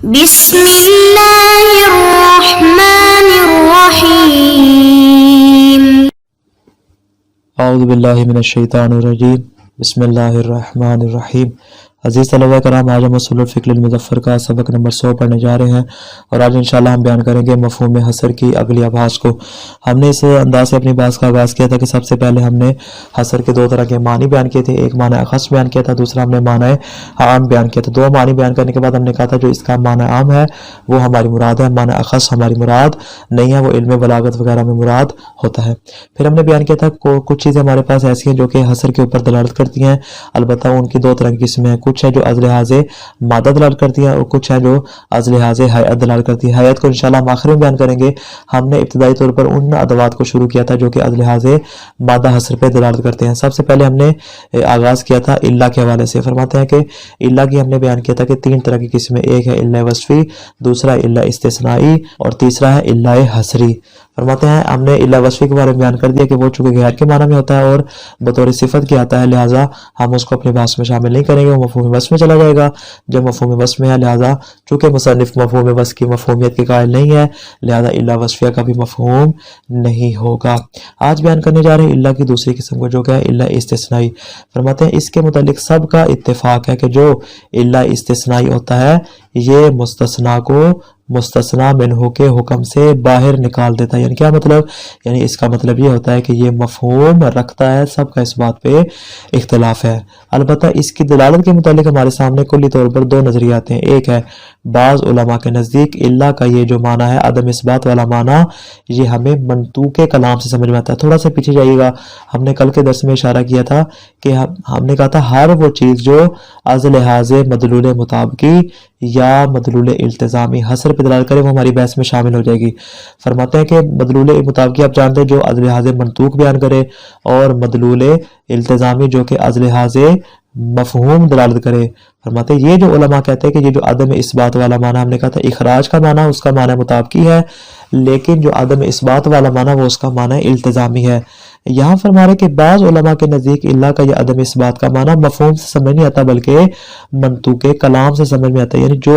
بسم اللہ الرحمن الرحیم اعوذ باللہ من الشیطان الرجیم بسم اللہ الرحمن الرحیم۔ عزیز طلبہ کرام، آج ہم اصول الفقہ المظفر کا سبق نمبر 100 پڑھنے جا رہے ہیں، اور آج انشاءاللہ ہم بیان کریں گے مفہوم حصر کی اگلی آبھاس کو۔ ہم نے اس انداز سے اپنی بحث کا آغاز کیا تھا کہ سب سے پہلے ہم نے حصر کے دو طرح کے معنی بیان کیے تھے، ایک معنی اخص بیان کیا تھا، دوسرا ہم نے معنی عام بیان کیا تھا۔ دو معنی بیان کرنے کے بعد ہم نے کہا تھا جو اس کا معنی عام ہے وہ ہماری مراد ہے، معنی اخص ہماری مراد نہیں ہے، وہ علم بلاغت وغیرہ میں مراد ہوتا ہے۔ پھر ہم نے بیان کیا تھا کچھ چیزیں ہمارے پاس ایسی ہیں جو کہ حصر کے اوپر دلالت کرتی ہیں، البتہ ان کی دو طرح کی قسمیں ہیں، کچھ ہے جو از لحاظ مادہ دلالت کرتی ہے اور کچھ ہے جو از لحاظ حیات دلالت کرتی ہے۔ حیات کو انشاءاللہ ہم آخر میں بیان کریں گے۔ ہم نے ابتدائی طور پر ان ادوات کو شروع کیا تھا جو کہ از لحاظ مادہ حصر پہ دلالت کرتے ہیں۔ سب سے پہلے ہم نے آغاز کیا تھا الا کے حوالے سے۔ فرماتے ہیں کہ الا کی ہم نے بیان کیا تھا کہ تین طرح کی قسمیں، ایک ہے الا وصفی، دوسرا الا استثنائی اور تیسرا ہے الا حصری۔ فرماتے ہیں ہم نے الا وصفی کے بارے میں بیان کر دیا کہ وہ چونکہ غیر کے معنی میں ہوتا ہے اور بطور صفت کی آتا ہے، لہٰذا ہم اس کو اپنے بحث میں شامل نہیں کریں گے، وہ مفہوم وصف میں چلا جائے گا۔ جب مفہوم وصف میں ہے، لہٰذا چونکہ مصنف مفہوم وصف کی مفہومیت کے قائل نہیں ہے، لہٰذا الا وصفیہ کا بھی مفہوم نہیں ہوگا۔ آج بیان کرنے جا رہے ہیں الا کی دوسری قسم کو جو کہ ہے الا استثنائی۔ فرماتے ہیں اس کے متعلق سب کا اتفاق ہے کہ جو الا استثنائی ہوتا ہے یہ مستثنا کو مستثنا منہ کے حکم سے باہر نکال دیتا ہے۔ یعنی کیا مطلب؟ یعنی اس کا مطلب یہ ہوتا ہے کہ یہ مفہوم رکھتا ہے، سب کا اس بات پہ اختلاف ہے۔ البتہ اس کی دلالت کے متعلق ہمارے سامنے کلی طور پر دو نظریے آتے ہیں۔ ایک ہے بعض علماء کے نزدیک الا کا یہ جو معنی ہے عدم اثبات والا معنی، یہ ہمیں منطوق کلام سے سمجھ میں آتا ہے۔ تھوڑا سا پیچھے جائیے گا، ہم نے کل کے درس میں اشارہ کیا تھا کہ ہم نے کہا تھا ہر وہ چیز جو از لحاظ مدلول مطابقی یا مدلول التزامی حصر پہ دلالت کرے وہ ہماری بحث میں شامل ہو جائے گی۔ فرماتے ہیں کہ مدلول مطابقی آپ جانتے ہیں جو از لحاظ منطوق بیان کرے، اور مدلول التزامی جو کہ از لحاظ مفہوم دلالت کرے۔ فرماتے ہیں یہ جو علماء کہتے ہیں کہ یہ جو عدم اثبات والا معنی ہم نے کہا تھا اخراج کا معنی اس کا معنی مطابقی ہے، لیکن جو عدم اثبات والا معنی وہ اس کا معنی التزامی ہے۔ یہاں فرما رہے کہ بعض علماء کے نزدیک الا کا یہ عدم اثبات کا معنی مفہوم سے سمجھ نہیں آتا بلکہ منطوق کلام سے سمجھ میں آتا ہے، یعنی جو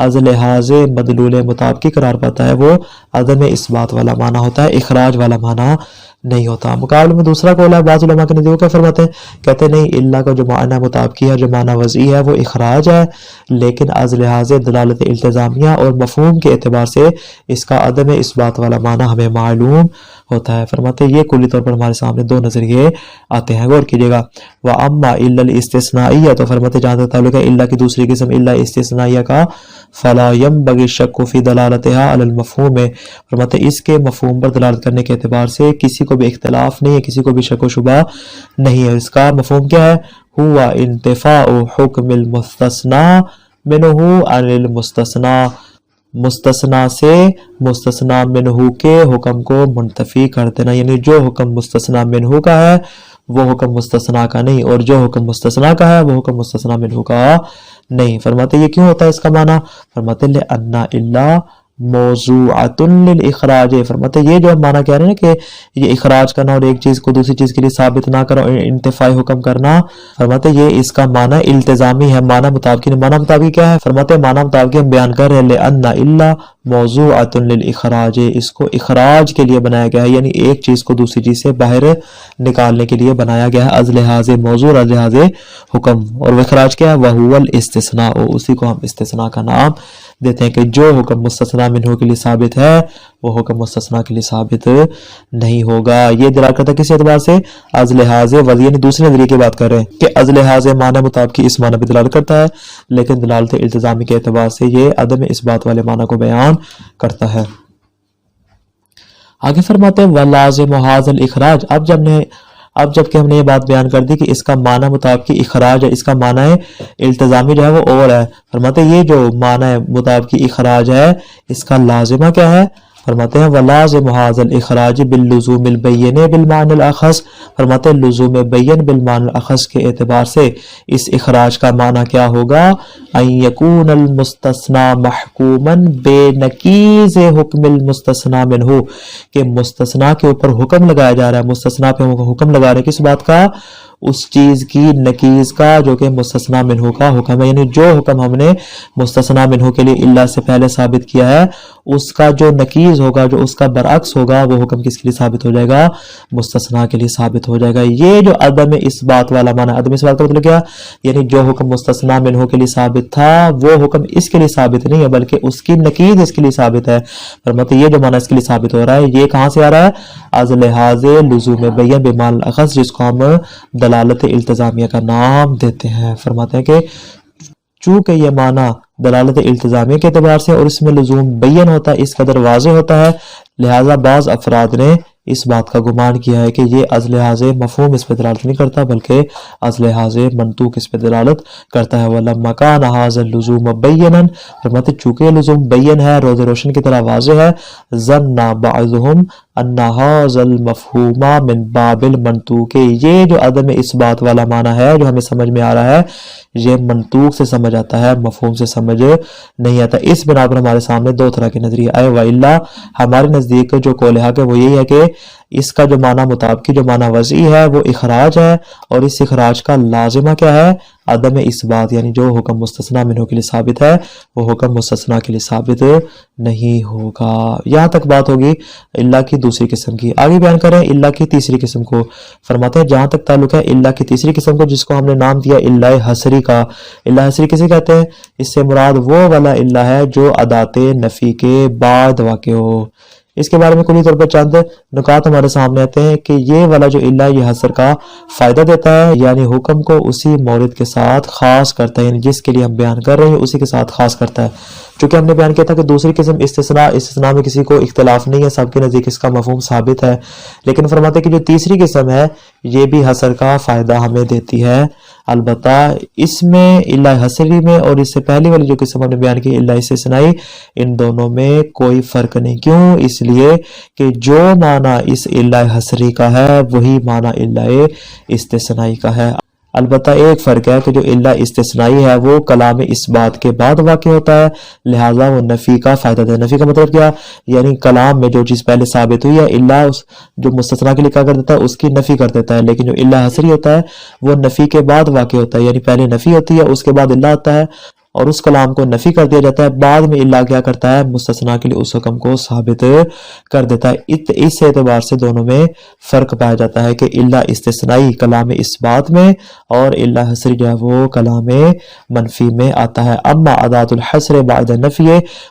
از لحاظ مدلول مطابقی قرار پاتا ہے وہ عدم اثبات والا معنی ہوتا ہے، اخراج والا معنی نہیں ہوتا۔ مقابلے میں دوسرا قول ہے بعض علماء کے نزدیک کیا فرماتے ہیں، کہتے ہیں نہیں الا کا جو معنی مطابقی ہے، جو معنی وضعی ہے وہ اخراج ہے، لیکن از لحاظ دلالت التزامیہ اور مفہوم کے اعتبار سے اس کا عدم اثبات والا معنی ہمیں معلوم ہوتا ہے۔ فرماتے ہیں یہ کلی طور پر ہمارے سامنے دو نظریے آتے ہیں، غور کیجیے گا۔ وَأَمَّا إِلَّا الْإِسْتِثْنَائِيَّةُ، تو فرماتے جہاں تک تعلق ہے الا کی دوسری قسم الا استثنائیہ کا، فَلَا يَنبَغِي الشَّكُّ فِي دَلَالَتِهَا عَلَى الْمَفْهُومِ، فرماتے اس کے مفہوم پر دلالت کرنے کے اعتبار سے کسی کو بھی اختلاف نہیں ہے، کسی کو بھی شک و شبہ نہیں ہے۔ اس کا مفہوم کیا ہے؟ هُوَ انتفاء حکم المستثنى منہ عن المستثنى، مستثنا سے مستثنا منہ کے حکم کو منتفی کر دینا، یعنی جو حکم مستثنا منہ کا ہے وہ حکم مستثنا کا نہیں، اور جو حکم مستثنا کا ہے وہ حکم مستثنا منہ کا نہیں۔ فرماتے یہ کیوں ہوتا ہے اس کا معنی؟ فرماتے لِأَنَّ إِلَّا موضوعۃ للاخراج، فرماتے یہ جو ہم معنی کہہ رہے ہیں کہ یہ اخراج کرنا اور ایک چیز کو دوسری چیز کے لیے ثابت نہ کرنا اور انتفاعی حکم کرنا، فرماتے یہ اس کا معنی التزامی ہے، معنی مطابقی نہیں۔ معنی مطابقی کیا ہے؟ فرماتے معنی مطابقی ہم بیان کر رہے ہیں لأن الا موضوعۃ للاخراج، اس کو اخراج کے لیے بنایا گیا ہے، یعنی ایک چیز کو دوسری چیز سے باہر نکالنے کے لیے بنایا گیا ہے، از لحاظ موضوع از لحاظ حکم، اور وہ اخراج کیا ہے؟ وہو الاستثناء، اسی کو ہم استثناء کا نام دیتے ہیں کہ جو حکم مستثنا منہ کے لیے ثابت ہے وہ حکم مستثنا کے لیے ثابت نہیں ہوگا۔ یہ دلالت کرتا ہے کسی اعتبار سے از لحاظ وضعی، یعنی دوسرے نظریے کی بات کر رہے ہیں کہ از لحاظ معنی مطابقی اس معنی پہ دلالت کرتا ہے، لیکن دلالت التزامی کے اعتبار سے یہ عدم اثبات والے معنی کو بیان کرتا ہے۔ آگے فرماتے ہیں وَلَازِمُ هَذَا الْإِخْرَاجِ، اب جب کہ ہم نے یہ بات بیان کر دی کہ اس کا معنی مطابقی اخراج ہے، اس کا معنی التزامی جو ہے وہ اور ہے، فرماتے ہیں یہ جو معنی مطابقی اخراج ہے اس کا لازمہ کیا ہے؟ فرماتے ہیں وَلَازِمُ هَذَا الْإِخْرَاجِ بِاللُّزُومِ الْبَيِّنِ بِالْمَعْنِ الْأَخَصِ، فرماتے ہیں لزوم بین بالمعنی الاخص کے اعتبار سے اس اخراج کا معنی کیا ہوگا؟ ان یکون المستثنى محکوما بنقیض حکم المستثنى منہ، کہ مستثنا کے اوپر حکم لگایا جا رہا ہے، مستثنا پہ حکم لگا رہے ہیں کس بات کا؟ اس چیز کی نکیز کا جو کہ مستثنا منہ کا حکم ہے، یعنی جو حکم ہم نے مستثنا منہ کے لیے الا سے پہلے ثابت کیا ہے اس کا جو نکیز ہوگا، جو اس کا برعکس ہوگا، وہ حکم کس کے لیے ثابت ہو جائے گا؟ مستثنا کے لیے ثابت ہو جائے گا۔ یہ جو عدم اثبات والا معنی، عدم اثبات کا مطلب کیا؟ یعنی جو حکم مستثنا منہ کے لیے ثابت تھا وہ حکم اس کے لیے ثابت نہیں ہے بلکہ اس کی نکیز اس کے لیے ثابت ہے۔ فرماتے یہ جو معنی اس کے لیے ثابت ہو رہا ہے یہ کہاں سے آ رہا ہے؟ از لحاظ لزوم بین بمال الاخذ، جس کو ہم دلالت التزامیہ کا نام دیتے ہیں۔ فرماتے ہیں کہ چونکہ یہ معنی دلالت التزامیہ کے اعتبار سے اور اس میں لزوم بین ہوتا ہے، اس قدر واضح ہوتا ہے، لہٰذا بعض افراد نے اس بات کا گمان کیا ہے کہ یہ از لحاظ مفہوم اس پہ دلالت نہیں کرتا بلکہ از لحاظ منطوق اس پہ دلالت کرتا ہے۔ وَلَمَّا كَانَ هَذَا اللُّزُومُ بَيِّنًا، فرماتے چونکہ یہ لزوم بین ہے، روز روشن کی طرح واضح ہے، ظَنَّ بَعْضُهُمْ أَنَّ هَذَا الْمَفْهُومَ مِنْ بَابِ الْمَنْطُوقِ، یہ جو عدم اثبات والا معنی ہے جو ہمیں سمجھ میں آ رہا ہے یہ منطوق سے سمجھ آتا ہے، مفہوم سے سمجھ نہیں آتا۔ اس بنا پر ہمارے سامنے دو طرح کے نظریے آئے، وَإِلَّا ہمارے نزدیک جو قول حق ہے وہ یہی ہے کہ اس کا جو معنی مطابقی جو معنی وضعی ہے وہ اخراج ہے، اور اس اخراج کا لازمہ کیا ہے؟ عدم اثبات، یعنی جو حکم مستثنا منہ کے لیے ثابت ہے وہ حکم مستثنا کے لیے ثابت نہیں ہوگا۔ یہاں تک بات ہوگی اللہ کی دوسری قسم کی۔ آگے بیان کریں اللہ کی تیسری قسم کو۔ فرماتے ہیں جہاں تک تعلق ہے اللہ کی تیسری قسم کو، جس کو ہم نے نام دیا اللہ حصری کا۔ اللہ حصری کسے کہتے ہیں؟ اس سے مراد وہ والا اللہ ہے جو ادات نفی کے بعد واقع ہو۔ اس کے بارے میں کلی طور پر چند نکات ہمارے سامنے آتے ہیں کہ یہ والا جو اللہ یہ حصر کا فائدہ دیتا ہے، یعنی حکم کو اسی مورد کے ساتھ خاص کرتا ہے، یعنی جس کے لیے ہم بیان کر رہے ہیں اسی کے ساتھ خاص کرتا ہے۔ چونکہ ہم نے بیان کیا تھا کہ دوسری قسم استثناء میں کسی کو اختلاف نہیں ہے، سب کے نزدیک اس کا مفہوم ثابت ہے، لیکن فرماتے ہیں کہ جو تیسری قسم ہے یہ بھی حصر کا فائدہ ہمیں دیتی ہے۔ البتہ اس میں اللہ حصری میں اور اس سے پہلی والی جو قسم ہم نے بیان کی اللہ استثنائی، ان دونوں میں کوئی فرق نہیں۔ کیوں؟ اس لیے کہ جو معنی اس اللہ حصری کا ہے وہی معنی اللہ استثنائی کا ہے۔ البتہ ایک فرق ہے کہ جو اللہ استثنائی ہے وہ کلام اس بات کے بعد واقع ہوتا ہے، لہٰذا وہ نفی کا فائدہ دے۔ نفی کا مطلب کیا؟ یعنی کلام میں جو چیز پہلے ثابت ہوئی ہے اللہ جو مستثنا کے لیے کیا کر دیتا ہے؟ اس کی نفی کر دیتا ہے، لیکن جو اللہ حصری ہوتا ہے وہ نفی کے بعد واقع ہوتا ہے، یعنی پہلے نفی ہوتی ہے اس کے بعد اللہ آتا ہے اور اس کلام کو نفی کر دیا جاتا ہے، بعد میں اللہ کیا کرتا ہے؟ مستثنا کے لیے اس حکم کو ثابت کر دیتا ہے۔ اس اعتبار سے دونوں میں فرق پایا جاتا ہے کہ اللہ استثنائی کلام اس بات میں اور اللہ حصری جو ہے وہ کلام منفی میں آتا ہے۔ اما ادات الحصر بعد نفی،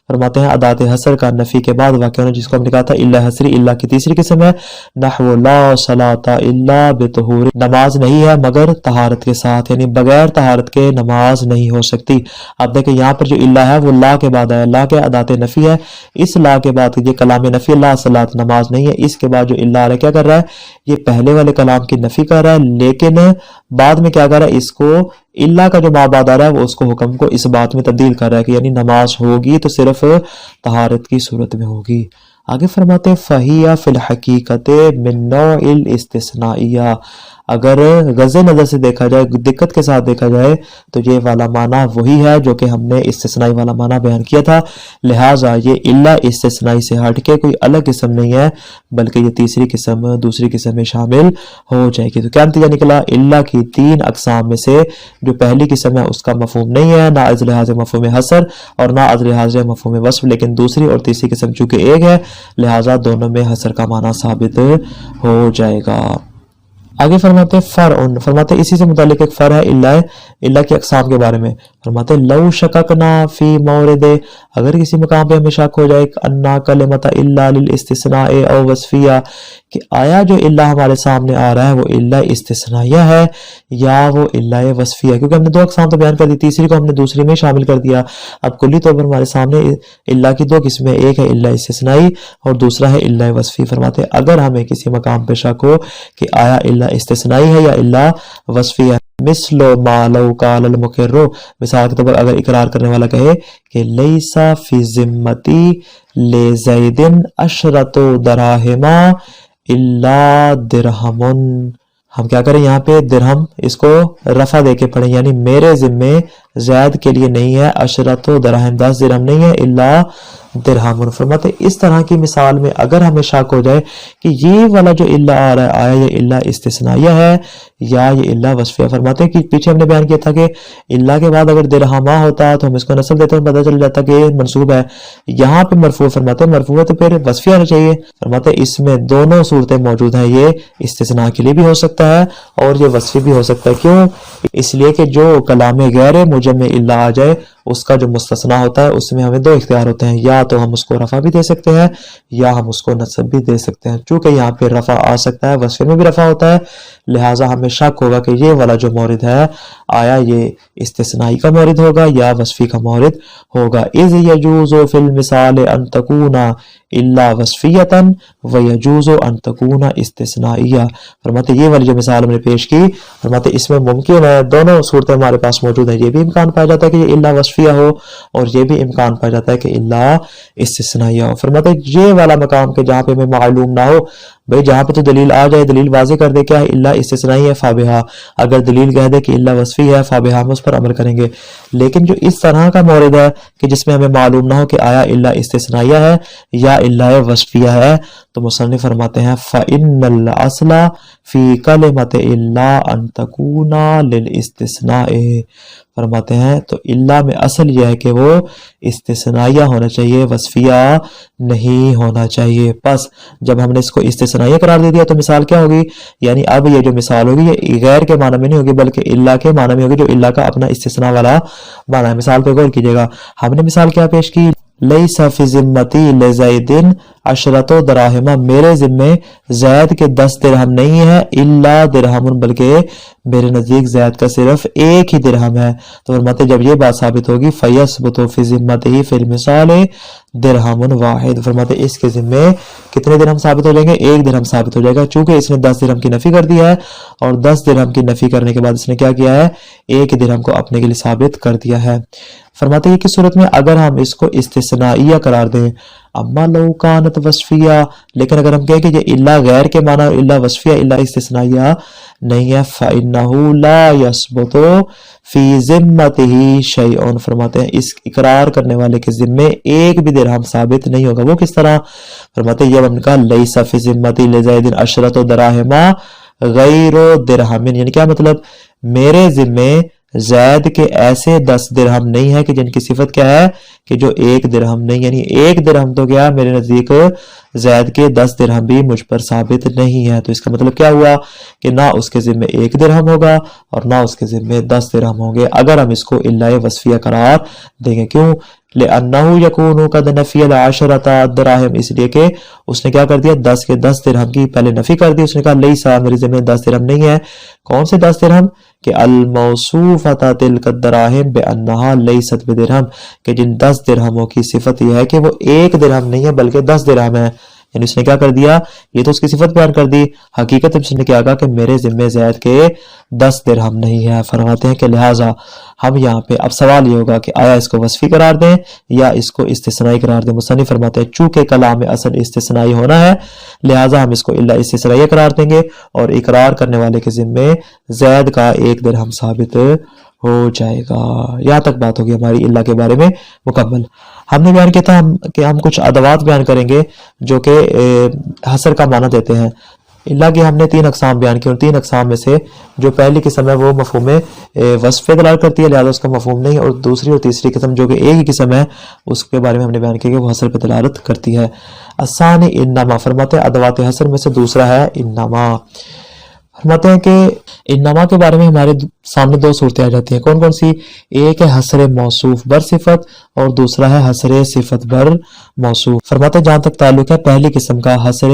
فرماتے ہیں ادات حصر کا نفی کے بعد واقع ہونا، جس کو ہم نے کہا تھا اللہ حصری اللہ کی تیسری قسم ہے۔ نحو لا صلاۃ الا بطہور، نماز نہیں ہے مگر طہارت کے ساتھ، یعنی بغیر طہارت کے نماز نہیں ہو سکتی۔ اب دیکھیں یہاں پر جو اللہ ہے وہ لا کے بعد ہے، لا کے ادات نفی ہے، اس لا کے بعد یہ کلام نفی لا صلاۃ نماز نہیں ہے، اس کے بعد جو اللہ علیہ کیا کر رہا ہے؟ یہ پہلے والے کلام کی نفی کر رہا ہے، لیکن بعد میں کیا کر رہا ہے؟ اس کو اللہ کا جو مابعد آ رہا ہے وہ اس کو حکم کو اس بات میں تبدیل کر رہا ہے کہ یعنی نماز ہوگی تو صرف طہارت کی صورت میں ہوگی۔ آگے فرماتے فَهِيَ فِي الْحَقِيقَةِ مِن نَوْعِ الْإِسْتِثْنَائِيَّةِ، اگر غض نظر سے دیکھا جائے، دقت کے ساتھ دیکھا جائے تو یہ والا معنی وہی ہے جو کہ ہم نے استثنائی والا معنی بیان کیا تھا، لہٰذا یہ اللہ استثنائی سے ہٹ کے کوئی الگ قسم نہیں ہے بلکہ یہ تیسری قسم دوسری قسم میں شامل ہو جائے گی۔ تو کیا نتیجہ نکلا؟ اللہ کی تین اقسام میں سے جو پہلی قسم ہے اس کا مفہوم نہیں ہے، نہ از لحاظ مفہوم حصر اور نہ از لحاظ مفہوم وصف، لیکن دوسری اور تیسری قسم چونکہ ایک ہے لہٰذا دونوں میں حصر کا معنی ثابت ہو جائے گا۔ آگے فرماتے فرعن، فرماتے اسی سے متعلق ایک فرع ہے اللہ کی اقسام کے بارے میں۔ فرماتے لو شککنا فی مورد، اگر کسی مقام پہ ہمیں شک ہو جائے انا کلمۃ الا للاستثناء او وصفیہ، کہ آیا جو اللہ ہمارے سامنے آ رہا ہے وہ اللہ استثنائیہ ہے یا وہ اللہ وصفیہ ہے، کیونکہ ہم نے دو اقسام تو بیان کر دی، تیسری کو ہم نے دوسری میں شامل کر دیا۔ اب کلی طور پر ہمارے سامنے اللہ کی دو قسمیں، ایک ہے اللہ استثنائی اور دوسرا ہے اللہ وصفی۔ فرماتے اگر ہمیں کسی مقام پہ شک ہو کہ آیا اللہ استثنائی ہے یا اللہ وصفی ہے، مثل ما لو قال المقر، مثال کے طور پر اگر اقرار کرنے والا کہے کہ لیسا فی ذمتی لزید عشرۃ دراہم الا درہم، ہم کیا کریں یہاں پہ درہم اس کو رفع دے کے پڑھیں، یعنی میرے ذمے زید کے لیے نہیں ہے عشرۃ درہم، 10 درہم نہیں ہے، الا درہم۔ فرماتے اس طرح کی مثال میں اگر ہمیں شک ہو جائے کہ یہ والا جو اللہ آ رہا ہے آیا یہ اللہ استثنائیہ ہے یا یہ الا وصفیہ. فرماتے ہیں کہ پیچھے ہم نے بیان کیا تھا کہ الا کے بعد اگر درہما ہوتا تو ہم اس کو نصب دیتے ہیں، پتہ چل جاتا کہ یہ منصوب ہے. یہاں پہ مرفوع، فرماتے ہیں مرفوع ہے تو پھر وصفیہ ہونا چاہیے. فرماتے ہیں اس میں دونوں صورتیں موجود ہیں، یہ استثناء کے لیے بھی ہو سکتا ہے اور یہ وصفی بھی ہو سکتا ہے. کیوں؟ اس لیے کہ جو کلام غیر مجمع الا آ جائے اس کا جو مستثنا ہوتا ہے اس میں ہمیں دو اختیار ہوتے ہیں، یا تو ہم اس کو رفع بھی دے سکتے ہیں یا ہم اس کو نصب بھی دے سکتے ہیں. چونکہ یہاں پہ رفع آ سکتا ہے، وصف میں بھی رفع ہوتا ہے، لہٰذا ہمیں شک ہوگا کہ یہ والا جو مورد ہے آیا یہ استثنائی کا مورد ہوگا یا وصفی کا مورد ہوگا. اذ یجوز فی المثال ان تکون الا وصفیتا ویجوز ان تکون استثنائیہ. فرماتے یہ والی جو مثال ہم نے پیش کی، فرماتے اس میں ممکن ہے دونوں صورتیں ہمارے پاس موجود ہیں، یہ بھی امکان پایا جاتا ہے کہ یہ الا وصفیہ ہو اور یہ بھی امکان پایا جاتا ہے کہ الا استثنائیہ ہو. فرماتے یہ والا مقام کہ جہاں پہ ہمیں معلوم نہ ہو، بھئی جہاں پہ تو دلیل آ جائے، دلیل واضح کر دے کیا ہے الا استثنائی ہے فابہا، اگر دلیل کہہ دے کہ الا وصفی ہے فابہا، ہم اس پر عمل کریں گے. لیکن جو اس طرح کا مورد ہے کہ جس میں ہمیں معلوم نہ ہو کہ آیا الا استثنائیہ ہے یا الا وصفیہ ہے، تو مصنف فرماتے ہیں فإن الأصل فی کلمۃ الا ان تکون للاستثناء. فرماتے ہیں تو الا میں اصل یہ ہے کہ وہ استثنائیہ ہونا چاہیے، وصفیہ نہیں ہونا چاہیے. پس جب ہم نے اس کو استثنائیہ قرار دے دیا تو مثال کیا ہوگی؟ یعنی اب یہ جو مثال ہوگی یہ غیر کے معنی میں نہیں ہوگی بلکہ الا کے معنی میں ہوگی، جو الا کا اپنا استثناء والا معنی ہے. مثال پہ غور کیجیے گا، ہم نے مثال کیا پیش کی؟ لیس فی ذمتی لزید عشرۃ دراہم، میرے ذمے زید کے 10 درہم نہیں ہے، الا درہم، بلکہ میرے نزدیک زید کا صرف ایک ہی درہم ہے. تو فرماتے جب یہ بات ثابت ہوگی فیثبت فی ذمتہ فی المثال درہم واحد. فرماتے اس کے ذمے کتنے درہم ثابت ہو جائیں گے؟ ایک درہم ثابت ہو جائے گا، چونکہ اس نے 10 درہم کی نفی کر دی ہے اور 10 درہم کی نفی کرنے کے بعد اس نے کیا کیا ہے؟ ایک درہم کو اپنے کے لیے ثابت کر دیا ہے. فرماتے ہیں کہ صورت میں اگر ہم اس کو استثنائیہ قرار دیں، اما لو کانت وصفیہ، لیکن اگر ہم کہیں کہ یہ الا غیر کے معنی الا وصفیہ الا استثنائیہ نہیں ہے، فإنہ لا یثبت فی ذمتہ شیء. فرماتے ہیں اس اقرار کرنے والے کے ذمے ایک بھی درہم ثابت نہیں ہوگا. وہ کس طرح؟ فرماتے ہیں یہ ہم نے کہا لیس فی ذمتہ لزید عشرۃ دراہم غیر درہم، یعنی کیا مطلب؟ میرے ذمے زید کے ایسے 10 درہم نہیں ہے کہ جن کی صفت کیا ہے کہ جو ایک درہم نہیں، یعنی ایک درہم تو کیا میرے نزدیک زید کے 10 درہم بھی مجھ پر ثابت نہیں ہے. تو اس کا مطلب کیا ہوا کہ نہ اس کے ذمے ایک درہم ہوگا اور نہ اس کے ذمے 10 درہم ہوں گے اگر ہم اس کو الا وصفیہ قرار دیں گے. کیوں؟ لأنه يكون قد نفی العشرۃ دراہم، اس لیے کہ اس نے کیا کر دیا؟ 10 کے 10 درہم کی پہلے نفی کر دی. اس نے کہا لیسا، میرے ذمہ 10 درہم نہیں ہے. کون سے 10 درہم؟ کہ الموصوفۃ تلک الدراہم بانہا لیست بدرہم، کہ جن 10 درہموں کی صفت یہ ہے کہ وہ ایک درہم نہیں ہے بلکہ 10 درہم ہے. یعنی اس نے کیا کر دیا؟ یہ تو اس کی صفت بیان کر دی، حقیقت اس نے کیا کہا کہ میرے ذمہ زید کے 10 درہم نہیں ہے. فرماتے ہیں کہ لہٰذا ہم یہاں پہ اب سوال یہ ہوگا کہ آیا اس کو وصفی قرار دیں یا اس کو استثنائی قرار دیں. مصنف فرماتے ہیں چونکہ کلام اصل استثنائی ہونا ہے لہٰذا ہم اس کو الا استثنائیہ قرار دیں گے اور اقرار کرنے والے کے ذمے زید کا ایک درہم ثابت ہو جائے گا. یہاں تک بات ہوگی ہماری الا کے بارے میں مکمل. ہم نے بیان کیا تھا کہ ہم کچھ ادوات بیان کریں گے جو کہ حصر کا معنی دیتے ہیں. الا کی ہم نے 3 اقسام بیان کی اور 3 اقسام میں سے جو پہلی قسم ہے وہ مفہوم وصف پہ دلالت کرتی ہے لہذا اس کا مفہوم نہیں، اور دوسری اور تیسری قسم جو کہ ایک ہی قسم ہے اس کے بارے میں ہم نے بیان کیا کہ وہ حصر پہ دلالت کرتی ہے. الثانی انما، فرماتے ہیں ادوات حصر میں سے دوسرا ہے انما. فرماتے ہیں کہ انما کے بارے میں ہمارے سامنے 2 صورتیں آ جاتی ہیں. کون کون سی؟ ایک ہے حصر موصوف بر صفت اور دوسرا ہے حصر صفت بر موصوف. فرماتے ہیں جہاں تک تعلق ہے پہلی قسم کا حصر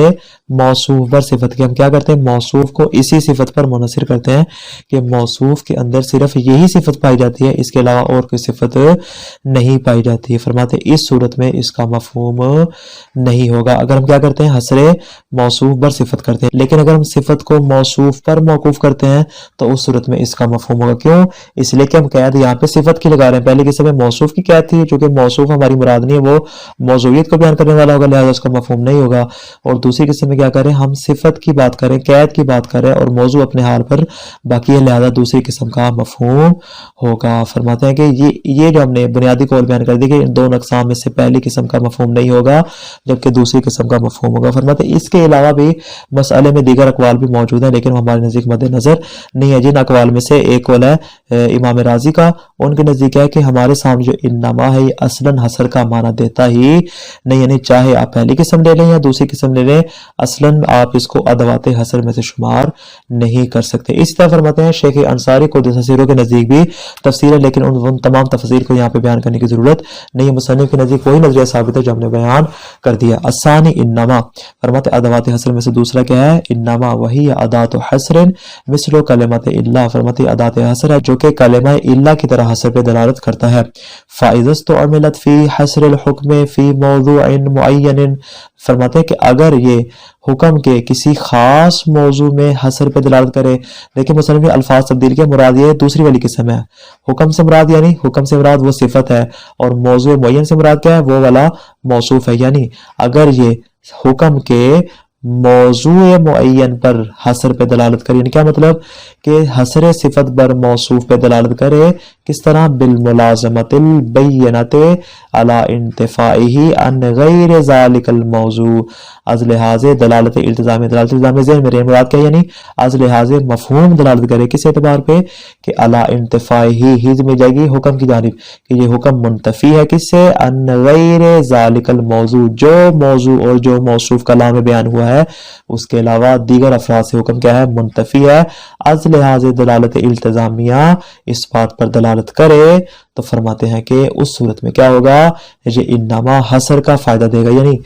موصوف بر صفت کے، ہم کیا کرتے ہیں؟ موصوف کو اسی صفت پر منحصر کرتے ہیں کہ موصوف کے اندر صرف یہی صفت پائی جاتی ہے، اس کے علاوہ اور کوئی صفت نہیں پائی جاتی ہے. فرماتے ہیں اس صورت میں اس کا مفہوم نہیں ہوگا اگر ہم کیا کرتے ہیں؟ حصر موصوف بر صفت کرتے ہیں. لیکن اگر ہم صفت کو موصوف پر موقوف کرتے ہیں تو اس صورت میں اس کا مفہوم مفہوم ہوگا. کیوں؟ اس لیے کہ ہم قید یہاں پہ صفت کی لگا رہے ہیں. پہلے قسم میں موصوف کی قید تھی, چونکہ موصوف ہماری مراد نہیں ہے, وہ موضوعیت کو بیان کرنے والا ہوگا, لہذا اس کا مفہوم نہیں ہوگا. اور دوسری قسم میں کیا کریں, ہم صفت کی بات کریں, قید کی بات کریں, اور موضوع اپنے حال پر باقی ہے, لہذا دوسری قسم کا مفہوم ہوگا. فرماتے ہیں کہ یہ جو ہم نے بنیادی قول بیان کر دی کہ ان دونوں اقسام میں سے پہلی قسم کا مفہوم نہیں ہوگا جبکہ دوسری قسم کا مفہوم ہوگا. فرماتے ہیں اس کے علاوہ بھی مسئلے میں دیگر اقوال بھی موجود ہیں, لیکن وہ ہمارے نزدیک مد نظر نہیں ہے. جن اقوال میں سے ایک قول ہے امام راضی کا, ان کے نزدیک ہے کہ ہمارے سامنے جو انما ہے یہ اصلاً حصر کا معنی دیتا ہی نہیں, یعنی چاہے آپ پہلی قسم لے لیں یا دوسری قسم لے لیں, اصلاً آپ اس کو ادوات حصر میں سے شمار نہیں کر سکتے. اسی طرح فرماتے ہیں شیخ انصاری کو تفسیروں کے نزدیک بھی تفسیر ہے, لیکن ان تمام تفسیر کو یہاں پہ بیان کرنے کی ضرورت نہیں ہے. مصنف کے نزدیک وہی نظریہ ثابت ہے جو ہم نے بیان کر دیا. الثانی انما, فرماتے ادوات حصر میں سے دوسرا کیا ہے, انما وہی ادات حصر مثل کلمت الا, فرماتے ادات حصر ہے جو کہ کلمہ الا کی طرح حصر پہ دلالت کرتا ہے. فاذا استعملت فی حصر الحکم فی موضوع معین, فرماتے ہیں کہ اگر یہ حکم کے کسی خاص موضوع میں حصر پہ دلالت کرے, لیکن مصنف نے الفاظ تبدیل کے, مراد یہ دوسری والی قسم ہے. حکم سے مراد یعنی حکم سے مراد وہ صفت ہے, اور موضوع معین سے مراد کیا ہے, وہ والا موصوف ہے. یعنی اگر یہ حکم کے موضوع معین پر حصر پہ دلالت کرے, یعنی کیا مطلب کہ حصر صفت بر موصوف پہ دلالت کرے, کس طرح بالملازمت البینۃ علی انتفاعہ عن غیر ذالک الموضوع, از لحاظ دلالت التزامی, دلالت التزامی ذہن میں رہے, مراد کیا یعنی از لحاظ مفہوم دلالت کرے, کس اعتبار پہ کہ علی انتفاعہ, ہی میں جائے گی حکم کی جانب کہ یہ حکم منتفی ہے کس سے, عن غیر ذالک الموضوع, جو موضوع اور جو موصوف کلام میں بیان ہوا ہے اس کے علاوہ دیگر افراد سے حکم کیا ہے, منتفی ہے. از لحاظ دلالت التزامیہ اس بات پر دلالت کرے تو فرماتے ہیں کہ اس صورت میں کیا ہوگا, یہ انما حصر کا فائدہ دے گا. یعنی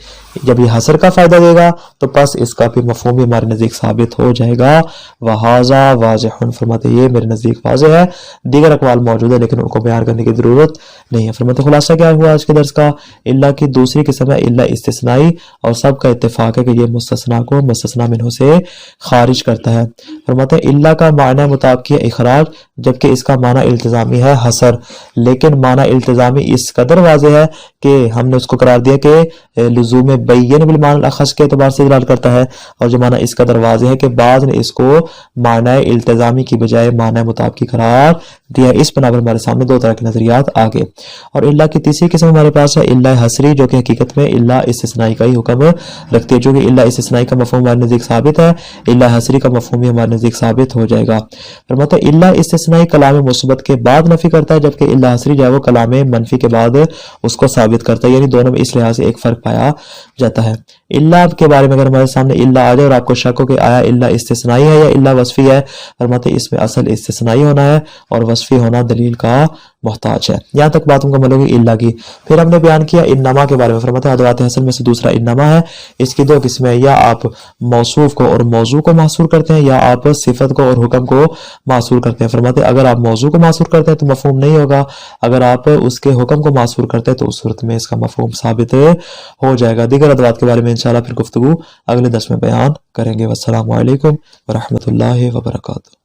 جب یہ حصر کا فائدہ دے گا تو پس اس کا بھی مفہوم بھی ہمارے نزدیک ثابت ہو جائے گا. وہذا واضح, فرماتے یہ میرے نزدیک واضح ہے. دیگر اقوال موجود ہے لیکن ان کو بیان کرنے کی ضرورت نہیں ہے. فرماتے خلاصہ کیا ہوا آج کے درس کا, اللہ کی دوسری قسم ہے اللہ استثنائی, اور سب کا اتفاق ہے کہ یہ مستثنا کو مستثنا منہ سے خارج کرتا ہے. فرماتے ہیں اللہ کا معنی مطابقی ہے اخراج, جبکہ اس کا معنی التزامی ہے حصر, لیکن معنی التزامی اس قدر واضح ہے کہ ہم نے اس کو قرار دیا کہ لزوم بین بالمعنی الاخص کے اعتبار سے دلالت کرتا ہے, اور جو معنی اس قدر واضح ہے کہ بعض نے اس کو معنی التزامی کی بجائے معنی مطابقی قرار دیا. اس بنا پر ہمارے سامنے دو طرح کے نظریات آگے. اور اللہ کی تیسری قسم ہمارے پاس ہے اللہ حصری, جو کہ حقیقت میں اللہ استثنائی کا ہی حکم رکھتی ہے. چونکہ اللہ استثنائی کا مفہوم ہمارے نزدیک ثابت ہے, اللہ حصری کا مفہوم بھی ہمارے نزدیک ثابت ہو جائے گا. فرماتا ہے اللہ استثنائی کلام مثبت کے بعد نفی کرتا ہے, جبکہ اللہ حصری جو ہے وہ کلام منفی کے بعد اس کو ثابت کرتا ہے. یعنی دونوں میں اس لحاظ سے ایک فرق پایا جاتا ہے. اللہ کے بارے میں اگر ہمارے سامنے اللہ آ جائے اور آپ کو شک ہو کہ آیا اللہ استثنائی ہے یا اللہ وصفی ہے, فرماتے اس میں اصل استثنائی ہونا ہے اور وصفی ہونا دلیل کا محتاج ہے. یہاں تک بات مکمل ہوگی اللہ کی. پھر ہم نے بیان کیا انما کے بارے میں. فرماتے ہیں ادوات حصر میں سے دوسرا انما ہے. اس کی دو قسمیں, یا آپ موصوف کو اور موضوع کو محصور کرتے ہیں, یا آپ صفت کو اور حکم کو محصور کرتے ہیں. فرماتے ہیں اگر آپ موضوع کو محصور کرتے ہیں تو مفہوم نہیں ہوگا, اگر آپ اس کے حکم کو محصور کرتے ہیں تو اس صورت میں اس کا مفہوم ثابت ہو جائے گا. دیگر ادوات کے بارے میں انشاءاللہ پھر گفتگو اگلے درس میں بیان کریں گے. والسلام علیکم ورحمۃ اللہ وبرکاتہ.